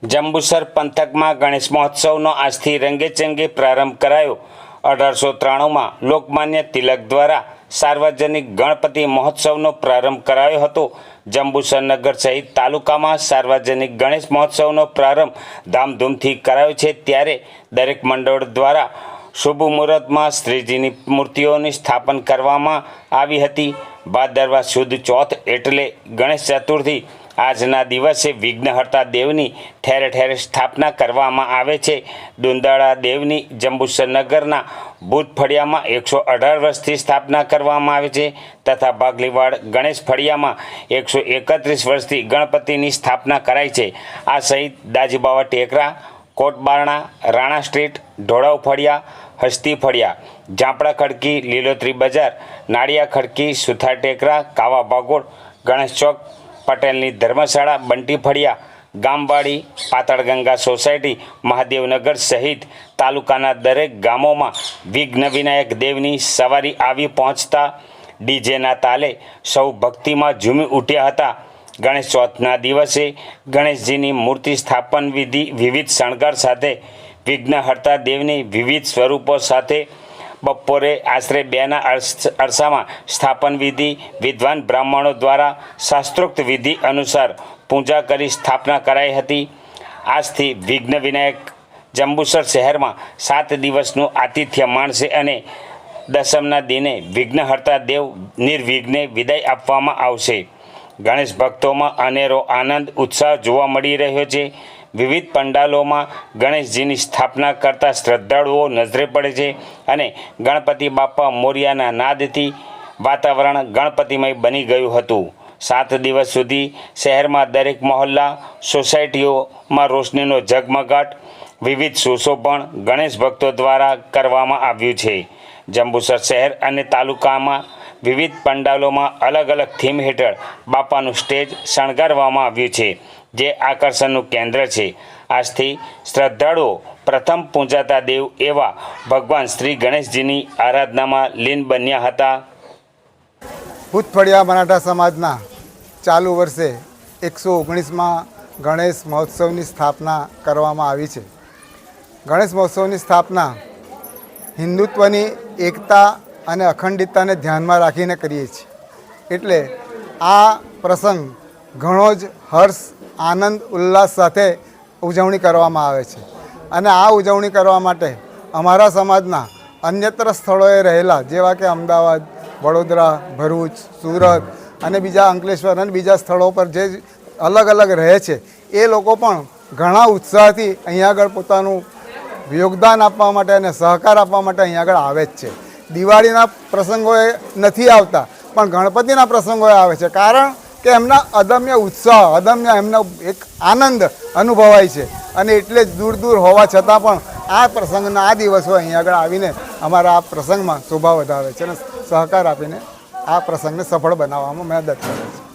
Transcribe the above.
જંબુસર પંથકમાં ગણેશ મહોત્સવનો આજથી રંગેચંગે પ્રારંભ કરાયો। 1893માં લોકમાન્ય તિલક દ્વારા સાર્વજનિક ગણપતિ મહોત્સવનો પ્રારંભ કરાયો હતો। જંબુસર નગર સહિત તાલુકામાં સાર્વજનિક ગણેશ મહોત્સવનો પ્રારંભ ધામધૂમથી કરાયો છે। ત્યારે દરેક મંડળ દ્વારા શુભ મુહૂર્તમાં શ્રીજીની મૂર્તિઓની સ્થાપન કરવામાં આવી હતી। ભાદરવા સુદ ચોથ એટલે ગણેશ ચતુર્થી। આજના દિવસે વિઘ્નહર્તા દેવની ઠેર ઠેર સ્થાપના કરવામાં આવે છે। દુંદાળા દેવની જંબુસર નગરના ભૂત ફળિયામાં 118 વર્ષથી સ્થાપના કરવામાં આવે છે તથા ભાગલીવાડ ગણેશ ફળિયામાં 131 વર્ષથી ગણપતિની સ્થાપના કરાઈ છે। આ સહિત દાજીબાવા ટેકરા, કોટબારણા, રાણા સ્ટ્રીટ, ઢોળાવ ફળિયા, હસ્તી ફળિયા, ઝાંપડા ખડકી, લીલોતરી બજાર, નાળિયા ખડકી, સુથાર ટેકરા, કાવા ભાગોળ, ગણેશ ચોક, પટેલની ધર્મશાળા, બંટી ફળિયા, ગામવાડી, પાતાળગંગા સોસાયટી, મહાદેવનગર સહિત તાલુકાના દરેક ગામોમાં વિઘ્ન વિનાયક દેવની સવારી આવી પહોંચતા ડીજેના તાલે સૌ ભક્તિમાં ઝૂમી ઉઠ્યા હતા। ગણેશ ચોથના દિવસે ગણેશજીની મૂર્તિ સ્થાપન વિધિ વિવિધ શણગાર સાથે વિઘ્નહર્તા દેવની વિવિધ સ્વરૂપો સાથે બપોરે આશરે 2ના અરસામાં સ્થાપન વિધિ વિદ્વાન બ્રાહ્મણો દ્વારા શાસ્ત્રોક્ત વિધિ અનુસાર પૂજા કરી સ્થાપના કરાઈ હતી। આજથી વિઘ્ન વિનાયક જંબુસર શહેરમાં 7 દિવસનું આતિથ્ય માણશે અને દસમના દિને વિઘ્નહર્તા દેવ નિર્વિઘ્ને વિદાય આપવામાં આવશે। ગણેશ ભક્તોમાં અનેરો આનંદ ઉત્સાહ જોવા મળી રહ્યો છે। વિવિધ પંડાલોમાં ગણેશજીની સ્થાપના કરતા શ્રદ્ધાળુઓ નજરે પડે છે અને ગણપતિ બાપા મોરિયાના નાદથી વાતાવરણ ગણપતિમય બની ગયું હતું। 7 દિવસ સુધી શહેરમાં દરેક મહોલ્લા સોસાયટીઓમાં રોશનીનો ઝગમગાટ વિવિધ સુશોભન ગણેશ ભક્તો દ્વારા કરવામાં આવ્યું છે। જંબુસર શહેર અને તાલુકામાં વિવિધ પંડાલોમાં અલગ અલગ થીમ હેઠળ બાપાનું સ્ટેજ શણગારવામાં આવ્યું છે જે આકર્ષણનું કેન્દ્ર છે। આજથી શ્રદ્ધાળુઓ પ્રથમ પૂજાતા દેવ એવા ભગવાન શ્રી ગણેશજીની આરાધનામાં લીન બન્યા હતા। ભૂતફળિયા મરાઠા સમાજના ચાલુ વર્ષે 119માં ગણેશ મહોત્સવની સ્થાપના કરવામાં આવી છે। ગણેશ મહોત્સવની સ્થાપના હિન્દુત્વની એકતા અને અખંડિતતાને ધ્યાનમાં રાખીને કરીએ છીએ, એટલે આ પ્રસંગ ઘણો જ હર્ષ, આનંદ, ઉલ્લાસ સાથે ઉજવણી કરવામાં આવે છે અને આ ઉજવણી કરવા માટે અમારા સમાજના અન્યત્ર સ્થળોએ રહેલા જેવા કે અમદાવાદ, વડોદરા, ભરૂચ, સુરત અને બીજા અંકલેશ્વર અને બીજા સ્થળો પર જે અલગ અલગ રહે છે એ લોકો પણ ઘણા ઉત્સાહથી અહીંયા આગળ પોતાનું યોગદાન આપવા માટે અને સહકાર આપવા માટે અહીંયા આગળ આવે જ છે। દિવાળીના પ્રસંગોએ નથી આવતા પણ ગણપતિના પ્રસંગોએ આવે છે, કારણ કે એમના અદમ્ય ઉત્સાહ, અદમ્ય એમનો એક આનંદ અનુભવાય છે અને એટલે જ દૂર દૂર હોવા છતાં પણ આ પ્રસંગના આ દિવસો અહીંયા આગળ આવીને અમારા આ પ્રસંગમાં શોભા વધારે છે અને સહકાર આપીને આ પ્રસંગને સફળ બનાવવામાં મદદ કરે છે।